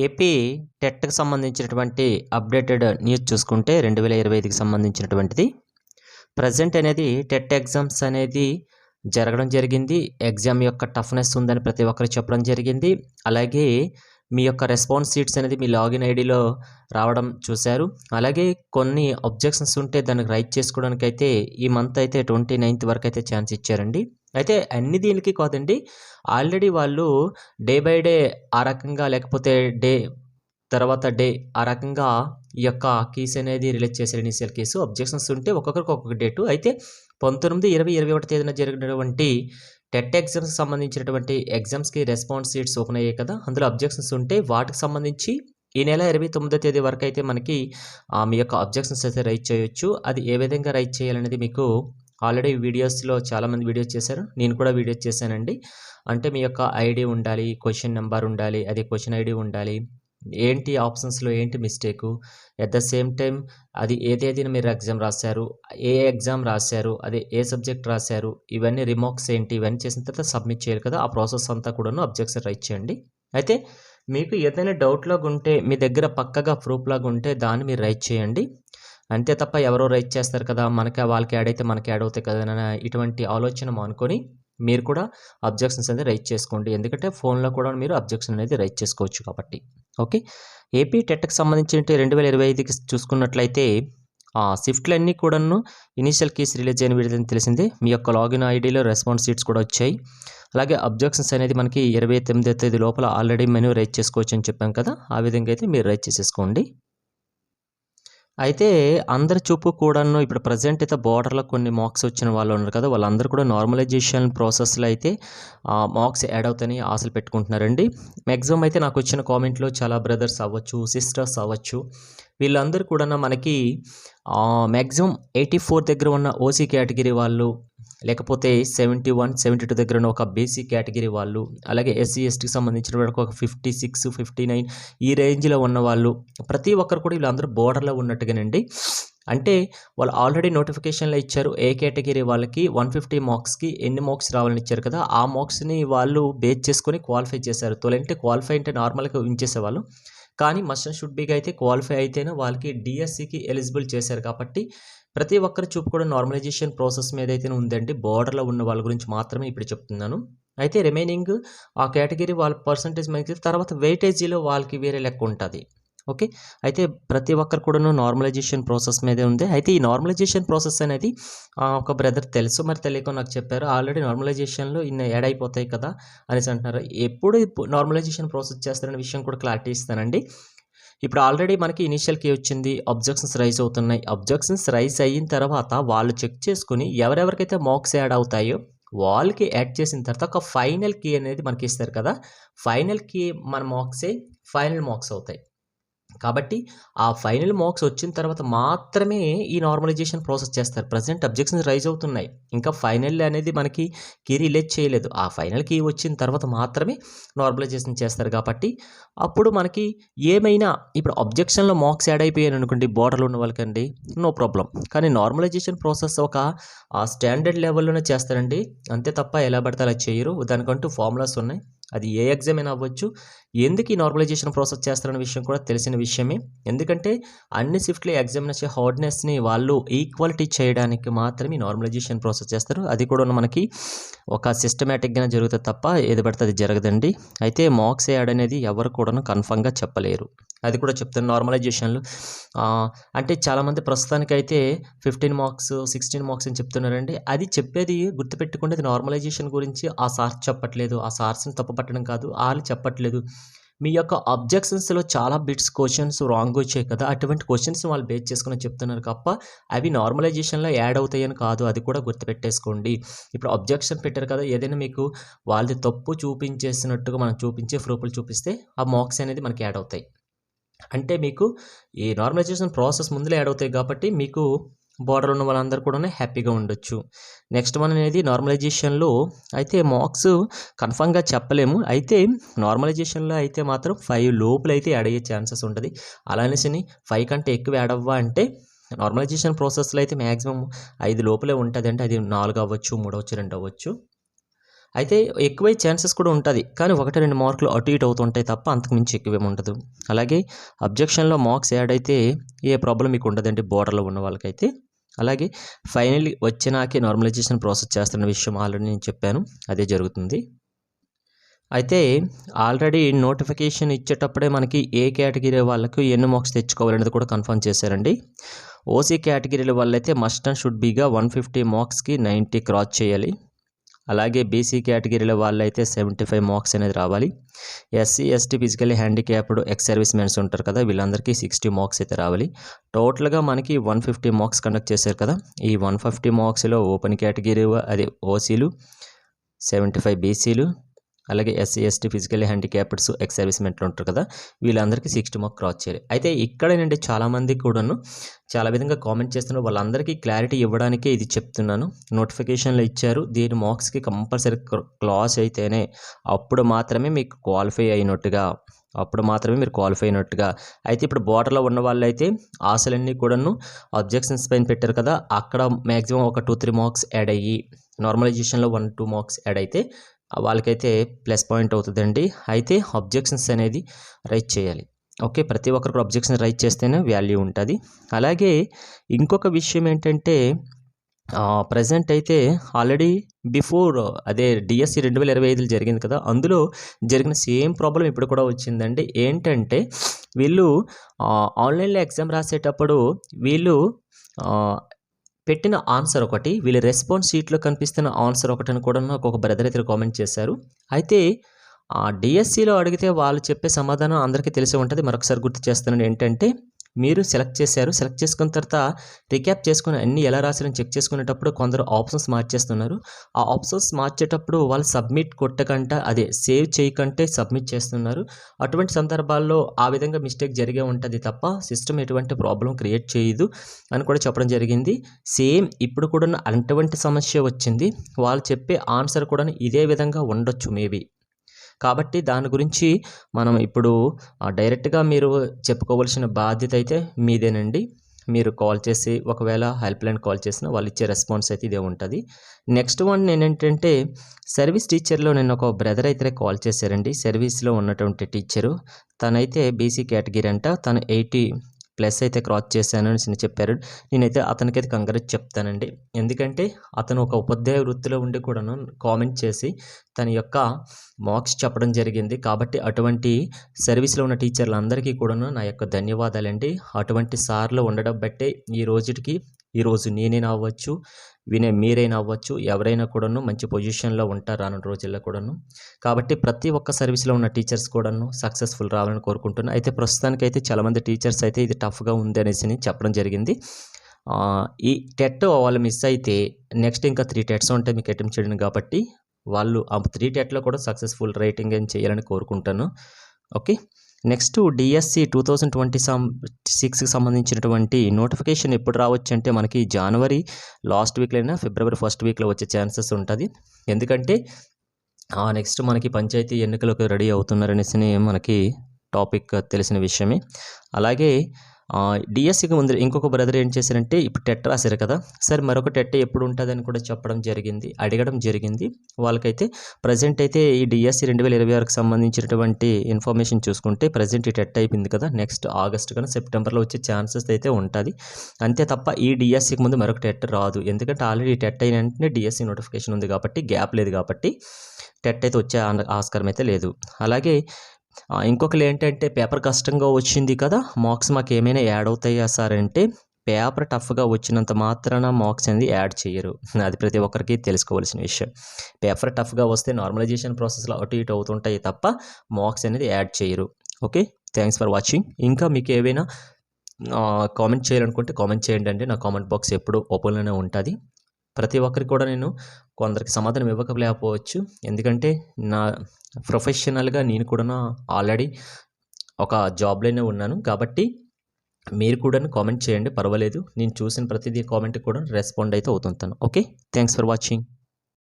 AP టెట్‌కి సంబంధించినటువంటి updated news చూసుకుంటే 2025కి సంబంధించినటువంటిది. ప్రెజెంట్ అనేది టెట్ ఎగ్జామ్స్ అనేది జరగడం జరిగింది. ఎగ్జామ్ యొక్క టఫ్‌నెస్ ఉందని ప్రతి ఒక్కరు చెప్పడం జరిగింది. అలాగే మీ యొక్క రెస్పాన్స్ షీట్స్ అనేది మీ లాగిన్ ఐడీలో రావడం చూశారు. అలాగే కొన్ని అబ్జెక్షన్స్ ఉంటే దానికి రైట్ చేసుకోవడానికైతే ఈ మంత్ అయితే 29th వరకు అయితే ఛాన్స్ ఇచ్చారండి. అయితే అన్ని దీనికి కాదండి, ఆల్రెడీ వాళ్ళు డే బై డే ఆ రకంగా లేకపోతే డే తర్వాత డే ఆ రకంగా ఈ యొక్క కీస్ అనేది రిలీజ్ చేశారు. ఇనిషియల్ కేసు అబ్జెక్షన్స్ ఉంటే ఒక్కొక్కరికి ఒక్కొక్క డేటు. అయితే 19, 20, 21 తేదీన జరిగినటువంటి టెట్ ఎగ్జామ్స్కి సంబంధించినటువంటి ఎగ్జామ్స్కి రెస్పాన్స్ షీట్స్ ఓపెన్ అయ్యాయి కదా, అందులో అబ్జెక్షన్స్ ఉంటే వాటికి సంబంధించి ఈ నెల 29వ తేదీ వరకు అయితే మనకి మీ యొక్క అబ్జెక్షన్స్ అయితే రైజ్ చేయొచ్చు. అది ఏ విధంగా రైజ్ చేయాలనేది మీకు ఆల్రెడీ వీడియోస్లో చాలామంది వీడియోస్ చేశారు, నేను కూడా వీడియోస్ చేశానండి. అంటే మీ యొక్క ఐడి ఉండాలి, క్వశ్చన్ నెంబర్ ఉండాలి, అది క్వశ్చన్ ఐడి ఉండాలి, ఏంటి ఆప్షన్స్లో ఏంటి mistake, at the same time అది ఏ తేదీన మీరు ఎగ్జామ్ రాశారు, ఏ ఎగ్జామ్ రాశారు, అది ఏ సబ్జెక్ట్ రాశారు, ఇవన్నీ రిమార్క్స్ ఏంటి, ఇవన్నీ చేసిన తర్వాత సబ్మిట్ చేయాలి కదా. ఆ ప్రాసెస్ అంతా కూడాను అబ్జెక్షన్ రైట్ చేయండి. అయితే మీకు ఏదైనా డౌట్ లాగా ఉంటే మీ దగ్గర పక్కగా ప్రూఫ్ లాగా ఉంటే దాన్ని మీరు రైట్ చేయండి. అంతే తప్ప ఎవరో రైట్ చేస్తారు కదా, మనకి వాళ్ళకి యాడ్ అయితే మనకి యాడ్ అవుతాయి కదా అనే ఇటువంటి ఆలోచన మానుకొని మీరు కూడా అబ్జెక్షన్స్ అనేది రైట్ చేసుకోండి. ఎందుకంటే ఫోన్లో కూడా మీరు అబ్జెక్షన్ అనేది రైట్ చేసుకోవచ్చు కాబట్టి. ఓకే, ఏపీ టెట్కి సంబంధించి 2025కి చూసుకున్నట్లయితే షిఫ్ట్లు అన్నీ కూడాను ఇనిషియల్ కీస్ రిలీజ్ అయిన విధంగా తెలిసిందే. మీ యొక్క లాగిన్ ఐడీలో రెస్పాన్స్ షీట్స్ కూడా వచ్చాయి. అలాగే అబ్జెక్షన్స్ అనేది మనకి 29వ తేదీ లోపల ఆల్రెడీ మెనూ రైట్ చేసుకోవచ్చు అని చెప్పాం కదా, ఆ విధంగా అయితే మీరు రైట్ చేసేసుకోండి. అయితే అందరి చూపు కూడాను ఇప్పుడు ప్రజెంట్ అయితే బోర్డర్లో కొన్ని మార్క్స్ వచ్చిన వాళ్ళు ఉన్నారు కదా, వాళ్ళందరూ కూడా నార్మలైజేషన్ ప్రాసెస్లో అయితే మార్క్స్ యాడ్ అవుతాయని ఆశలు పెట్టుకుంటున్నారండి. మ్యాక్సిమం అయితే నాకు వచ్చిన కామెంట్లో చాలా బ్రదర్స్ అవ్వచ్చు, సిస్టర్స్ అవ్వచ్చు, వీళ్ళందరూ కూడా మనకి మ్యాక్సిమం 84 దగ్గర ఉన్న ఓసీ కేటగిరీ వాళ్ళు, లేకపోతే 71, 72 దగ్గర ఉన్న ఒక బీసీ కేటగిరీ వాళ్ళు, అలాగే ఎస్సీ ఎస్టీకి సంబంధించిన వాళ్ళకి ఒక 56, 59 ఈ రేంజ్లో ఉన్న వాళ్ళు, ప్రతి ఒక్కరు కూడా వీళ్ళందరూ బోర్డర్లో ఉన్నట్టుగానండి. అంటే వాళ్ళు ఆల్రెడీ నోటిఫికేషన్లో ఇచ్చారు ఏ కేటగిరీ వాళ్ళకి 150 మార్క్స్కి ఎన్ని మార్క్స్ రావాలని ఇచ్చారు కదా, ఆ మార్క్స్ని వాళ్ళు బేస్ చేసుకొని క్వాలిఫై చేశారు. తొలంటే క్వాలిఫై అంటే నార్మల్గా ఉంచేసేవాళ్ళు, కానీ మస్ట్ అండ్ షుడ్ బీగా అయితే క్వాలిఫై అయితేనే వాళ్ళకి డిఎస్సికి ఎలిజిబుల్ చేశారు. కాబట్టి ప్రతి ఒక్కరు చూపు కూడా నార్మలైజేషన్ ప్రాసెస్ మీద అయితే ఉందండి. బోర్డర్లో ఉన్న వాళ్ళ గురించి మాత్రమే ఇప్పుడు చెప్తున్నాను. అయితే రిమైనింగ్ ఆ కేటగిరీ వాళ్ళ పర్సంటేజ్ మనకి తర్వాత వెయిటేజీలో వాళ్ళకి వేరే లెక్క ఉంటుంది. ఓకే, అయితే ప్రతి ఒక్కరు కూడాను నార్మలైజేషన్ ప్రాసెస్ మీదే ఉంది. అయితే ఈ నార్మలైజేషన్ ప్రాసెస్ అనేది ఒక బ్రదర్ తెలుసు, మరి తెలియక నాకు చెప్పారు, ఆల్రెడీ నార్మలైజేషన్లో ఇన్ని యాడ్ అయిపోతాయి కదా అనేసి అంటున్నారు. ఎప్పుడు నార్మలైజేషన్ ప్రాసెస్ చేస్తారనే విషయం కూడా క్లారిటీ ఇస్తానండి. ఇప్పుడు ఆల్రెడీ మనకి ఇనిషియల్ కీ వచ్చింది, అబ్జెక్షన్స్ రైజ్ అవుతున్నాయి. అబ్జెక్షన్స్ రైజ్ అయిన తర్వాత వాళ్ళు చెక్ చేసుకుని ఎవరెవరికైతే మార్క్స్ యాడ్ అవుతాయో వాళ్ళకి యాడ్ చేసిన తర్వాత ఒక ఫైనల్ కీ అనేది మనకి ఇస్తారు కదా, ఫైనల్ కీ మన మార్క్సే ఫైనల్ మార్క్స్ అవుతాయి. కాబట్టి ఆ ఫైనల్ మార్క్స్ వచ్చిన తర్వాత మాత్రమే ఈ నార్మలైజేషన్ ప్రాసెస్ చేస్తారు. ప్రజెంట్ అబ్జెక్షన్స్ రైజ్ అవుతున్నాయి, ఇంకా ఫైనల్ అనేది మనకి కీ రిలీజ్ చేయలేదు. ఆ ఫైనల్ కీ వచ్చిన తర్వాత మాత్రమే నార్మలైజేషన్ చేస్తారు. కాబట్టి అప్పుడు మనకి ఏమైనా ఇప్పుడు అబ్జెక్షన్లో మార్క్స్ యాడ్ అయిపోయాయి అనుకోండి బోర్డర్లో ఉన్న వాళ్ళకండి, నో ప్రాబ్లం. కానీ నార్మలైజేషన్ ప్రాసెస్ ఒక స్టాండర్డ్ లెవెల్లోనే చేస్తారండి, అంతే తప్ప ఎలా పడితే అలా చేయరు. దానికంటూ ఫార్ములాస్ ఉన్నాయి, అది ఏ ఎగ్జామ్ అయినా అవ్వచ్చు. ఎందుకు ఈ నార్మలైజేషన్ ప్రాసెస్ చేస్తారనే విషయం కూడా తెలిసిన విషయమే. ఎందుకంటే అన్ని షిఫ్ట్ల ఎగ్జామినేషన్ హార్డ్నెస్ని వాళ్ళు ఈక్వాలిటీ చేయడానికి మాత్రమే నార్మలైజేషన్ ప్రాసెస్ చేస్తారు. అది కూడా మనకి ఒక సిస్టమేటిక్గా జరుగుతుంది తప్ప ఏది పడితే అది జరగదండి. అయితే మార్క్స్ యాడ్ అనేది ఎవరు కూడా కన్ఫర్మ్గా చెప్పలేరు, అది కూడా చెప్తాను. నార్మలైజేషన్లు అంటే చాలామంది ప్రస్తుతానికైతే 15 మార్క్స్ 16 మార్క్స్ అని చెప్తున్నారండి. అది చెప్పేది గుర్తుపెట్టుకుంటే అది నార్మలైజేషన్ గురించి ఆ సార్ చెప్పట్లేదు, ఆ సార్స్ని తప్పుపట్టడం కాదు, వాళ్ళు చెప్పట్లేదు. మీ యొక్క అబ్జెక్షన్స్లో చాలా బిట్స్ క్వశ్చన్స్ రాంగ్ వచ్చాయి కదా, అటువంటి క్వశ్చన్స్ వాళ్ళు బేస్ చేసుకుని చెప్తున్నారు తప్ప అవి నార్మలైజేషన్లో యాడ్ అవుతాయని కాదు, అది కూడా గుర్తుపెట్టేసుకోండి. ఇప్పుడు అబ్జెక్షన్ పెట్టారు కదా, ఏదైనా మీకు వాళ్ళది తప్పు చూపించేసినట్టుగా మనం చూపించే ప్రూఫ్లు చూపిస్తే ఆ మార్క్స్ అనేది మనకి యాడ్ అవుతాయి. అంటే మీకు ఈ నార్మలైజేషన్ ప్రాసెస్ ముందులే యాడ్ అవుతాయి కాబట్టి మీకు బోర్డర్ ఉన్న వాళ్ళందరూ కూడా హ్యాపీగా ఉండొచ్చు. నెక్స్ట్ వన్ అనేది నార్మలైజేషన్లో అయితే మార్క్స్ కన్ఫర్మ్గా చెప్పలేము. అయితే నార్మలైజేషన్లో అయితే మాత్రం 5 లోపల అయితే యాడ్ అయ్యే ఛాన్సెస్ ఉంటుంది. అలానేసి 5 కంటే ఎక్కువ యాడ్ అవ్వ అంటే నార్మలైజేషన్ ప్రాసెస్లో అయితే మ్యాక్సిమం 5 లోపలే ఉంటుంది. అంటే అది 4 అవ్వచ్చు, 3 అవ్వచ్చు, 2 అవ్వచ్చు. అయితే ఎక్కువై ఛాన్సెస్ కూడా ఉంటుంది, కానీ 1-2 మార్కులు అటు ఇటు అవుతుంటాయి తప్ప అంతకుమించి ఎక్కువేమి ఉండదు. అలాగే అబ్జెక్షన్లో మార్క్స్ యాడ్ అయితే ఏ ప్రాబ్లం మీకు ఉండదండి బోర్డర్లో ఉన్న వాళ్ళకైతే. అలాగే ఫైనల్లీ వచ్చినాకే నార్మలైజేషన్ ప్రాసెస్ చేస్తున్న విషయం ఆల్రెడీ నేను చెప్పాను, అదే జరుగుతుంది. అయితే ఆల్రెడీ నోటిఫికేషన్ ఇచ్చేటప్పుడే మనకి ఏ కేటగిరీ వాళ్ళకు ఎన్ని మార్క్స్ తెచ్చుకోవాలనేది కూడా కన్ఫర్మ్ చేశారండి. ఓసీ కేటగిరీల వాళ్ళైతే మస్ట్ అండ్ షుడ్ బీగా 150 మార్క్స్కి 90 క్రాస్ చేయాలి. అలాగే బీసీ కేటగిరీల వాళ్ళైతే 75 మార్క్స్ అనేది రావాలి. SC ST physically handicapped ex service mens ఉంటారు కదా, వీళ్ళందరికీ 60 మార్క్స్ అయితే రావాలి. టోటల్గా మనకి 150 మార్క్స్ కండక్ట్ చేశారు కదా. ఈ 150 మార్క్స్లో ఓపెన్ కేటగిరీ అది ఓసీలు, 75 బీసీలు, అలాగే SC ST physically handicappeds ex service మెన్లు ఉంటారు కదా, వీళ్ళందరికీ 60 మార్క్స్ క్రాస్ చేయాలి. అయితే ఇక్కడేనండి చాలామంది కూడాను చాలా విధంగా కామెంట్ చేస్తున్నారు, వాళ్ళందరికీ క్లారిటీ ఇవ్వడానికే ఇది చెప్తున్నాను. నోటిఫికేషన్లో ఇచ్చారు, దీని మార్క్స్కి కంపల్సరీ క్లాస్ అయితేనే అప్పుడు మాత్రమే మీకు క్వాలిఫై అయినట్టుగా, అయితే ఇప్పుడు బోర్డర్లో ఉన్న వాళ్ళు అయితే ఆశలన్నీ కూడాను అబ్జెక్షన్స్ పైన పెట్టారు కదా, అక్కడ మ్యాక్సిమం ఒక 2-3 మార్క్స్ యాడ్ అయ్యి నార్మలైజేషన్లో 1-2 మార్క్స్ యాడ్ అయితే వాళ్ళకైతే ప్లస్ పాయింట్ అవుతుందండి. అయితే అబ్జెక్షన్స్ అనేది రైజ్ చేయాలి. ఓకే, ప్రతి ఒక్కరు కూడా అబ్జెక్షన్ రైజ్ చేస్తేనే వాల్యూ ఉంటుంది. అలాగే ఇంకొక విషయం ఏంటంటే ప్రజెంట్ అయితే ఆల్రెడీ బిఫోర్ అదే డిఎస్సి 2025 జరిగింది కదా, అందులో జరిగిన సేమ్ ప్రాబ్లం ఇప్పుడు కూడా వచ్చిందండి. ఏంటంటే వీళ్ళు ఆన్లైన్లో ఎగ్జామ్ రాసేటప్పుడు వీళ్ళు పెట్టిన ఆన్సర్ ఒకటి, వీళ్ళ రెస్పాన్స్ షీట్లో కనిపిస్తున్న ఆన్సర్ ఒకటని కూడా ఒక బ్రదర్ అయితే కామెంట్ చేశారు. అయితే డిఎస్సిలో అడిగితే వాళ్ళు చెప్పే సమాధానం అందరికీ తెలిసి ఉంటుంది. మరొకసారి గుర్తు చేస్తున్నాను, ఏంటంటే మీరు సెలెక్ట్ చేసుకున్న తర్వాత రిక్యాప్ చేసుకుని అన్నీ ఎలా రాశారని చెక్ చేసుకునేటప్పుడు కొందరు ఆప్షన్స్ మార్చేస్తున్నారు. ఆ ఆప్షన్స్ మార్చేటప్పుడు వాళ్ళు సబ్మిట్ కొట్టకంటే అదే సేవ్ చేయకంటే సబ్మిట్ చేస్తున్నారు. అటువంటి సందర్భాల్లో ఆ విధంగా మిస్టేక్ జరిగే ఉంటుంది తప్ప సిస్టమ్ ఎటువంటి ప్రాబ్లం క్రియేట్ చేయదు అని కూడా చెప్పడం జరిగింది. సేమ్ ఇప్పుడు కూడా అటువంటి సమస్య వచ్చింది, వాళ్ళు చెప్పే ఆన్సర్ కూడా ఇదే విధంగా ఉండొచ్చు మేబీ. కాబట్టి దాని గురించి మనం ఇప్పుడు డైరెక్ట్గా మీరు చెప్పుకోవాల్సిన బాధ్యత అయితే మీదేనండి. మీరు కాల్ చేసి ఒకవేళ హెల్ప్ లైన్ కాల్ చేసినా వాళ్ళు ఇచ్చే రెస్పాన్స్ అయితే ఇదే ఉంటుంది. నెక్స్ట్ వన్ ఏంటంటే సర్వీస్ టీచర్లో నేను ఒక బ్రదర్ అయితే కాల్ చేశారండి. సర్వీస్లో ఉన్నటువంటి టీచరు, తనైతే బీసీ కేటగిరీ అంట, తను 80+ అయితే క్రాస్ చేశాను అని చెప్పారు. నేనైతే అతనికైతే కంగ్రాట్స్ చెప్తానండి. ఎందుకంటే అతను ఒక ఉపాధ్యాయ వృత్తిలో ఉండి కూడాను కామెంట్ చేసి తన యొక్క మార్క్స్ చెప్పడం జరిగింది. కాబట్టి అటువంటి సర్వీస్లో ఉన్న టీచర్లందరికీ కూడాను నా యొక్క ధన్యవాదాలండి. అటువంటి సార్లు ఉండడం బట్టే ఈరోజు నేనైనా అవ్వచ్చు, వినే మీరైనా అవ్వచ్చు, ఎవరైనా కూడాను మంచి పొజిషన్లో ఉంటారు రానున్న రోజుల్లో కూడాను. కాబట్టి ప్రతి ఒక్క సర్వీస్లో ఉన్న టీచర్స్ కూడాను సక్సెస్ఫుల్ రావాలని కోరుకుంటున్నాను. అయితే ప్రస్తుతానికైతే చాలామంది టీచర్స్ అయితే ఇది టఫ్గా ఉంది అనేసి చెప్పడం జరిగింది. ఈ టెట్ వాళ్ళు మిస్ అయితే నెక్స్ట్ ఇంకా 3 టెట్స్ ఉంటాయి మీకు అటెంప్ట్ చేయడం, కాబట్టి వాళ్ళు ఆ 3 టెట్లో కూడా సక్సెస్ఫుల్ రేటింగ్ ఏం చేయాలని కోరుకుంటాను. ఓకే, నెక్స్ట్ డిఎస్సి 2026కి సంబంధించినటువంటి నోటిఫికేషన్ ఎప్పుడు రావచ్చు అంటే మనకి జనవరి లాస్ట్ వీక్లో అయినా ఫిబ్రవరి ఫస్ట్ వీక్లో వచ్చే ఛాన్సెస్ ఉంటుంది. ఎందుకంటే నెక్స్ట్ మనకి పంచాయతీ ఎన్నికలకు రెడీ అవుతున్నారనేసి మనకి టాపిక్ తెలిసిన విషయమే. అలాగే డిఎస్సికి ముందు ఇంకొక బ్రదర్ ఏం చేశారంటే ఇప్పుడు టెట్ రాశారు కదా సార్, మరొక టెట్ ఎప్పుడు ఉంటుందని కూడా అడగడం జరిగింది. వాళ్ళకైతే ప్రజెంట్ అయితే ఈ డిఎస్సి 2026కి సంబంధించినటువంటి ఇన్ఫర్మేషన్ చూసుకుంటే ప్రజెంట్ ఈ టెట్ అయిపోయింది కదా, నెక్స్ట్ ఆగస్ట్ కానీ సెప్టెంబర్లో వచ్చే ఛాన్సెస్ అయితే ఉంటుంది. అంతే తప్ప ఈ డిఎస్సికి ముందు మరొక టెట్ రాదు. ఎందుకంటే ఆల్రెడీ టెట్ అయిన వెంటనే డిఎస్సి నోటిఫికేషన్ ఉంది కాబట్టి, గ్యాప్ లేదు కాబట్టి టెట్ అయితే వచ్చే ఆస్కారం అయితే లేదు. అలాగే ఇంకొకరు ఏంటంటే పేపర్ కష్టంగా వచ్చింది కదా, మార్క్స్ మాకు ఏమైనా యాడ్ అవుతాయా సార్ అంటే, పేపర్ టఫ్గా వచ్చినంత మాత్రాన మార్క్స్ అనేది యాడ్ చేయరు. అది ప్రతి ఒక్కరికి తెలుసుకోవాల్సిన విషయం. పేపర్ టఫ్గా వస్తే నార్మలైజేషన్ ప్రాసెస్లో అటు ఇటు అవుతుంటాయి తప్ప మార్క్స్ అనేది యాడ్ చేయరు. Okay, thanks for watching. ఇంకా మీకు ఏవైనా కామెంట్ చేయాలనుకుంటే కామెంట్ చేయండి అండి. నా కామెంట్ బాక్స్ ఎప్పుడు ఓపెన్లోనే ఉంటుంది. ప్రతి ఒక్కరికి కూడా నేను కొందరికి సమాధానం ఇవ్వకపోవచ్చు, ఎందుకంటే నా ప్రొఫెషనల్గా నేను కూడా ఆల్రెడీ ఒక జాబ్లోనే ఉన్నాను. కాబట్టి మీరు కూడా కామెంట్ చేయండి, పర్వాలేదు. నేను చూసిన ప్రతిదీ కామెంట్కి కూడా రెస్పాండ్ అయితే అవుతుంటాను. Okay, thanks for watching.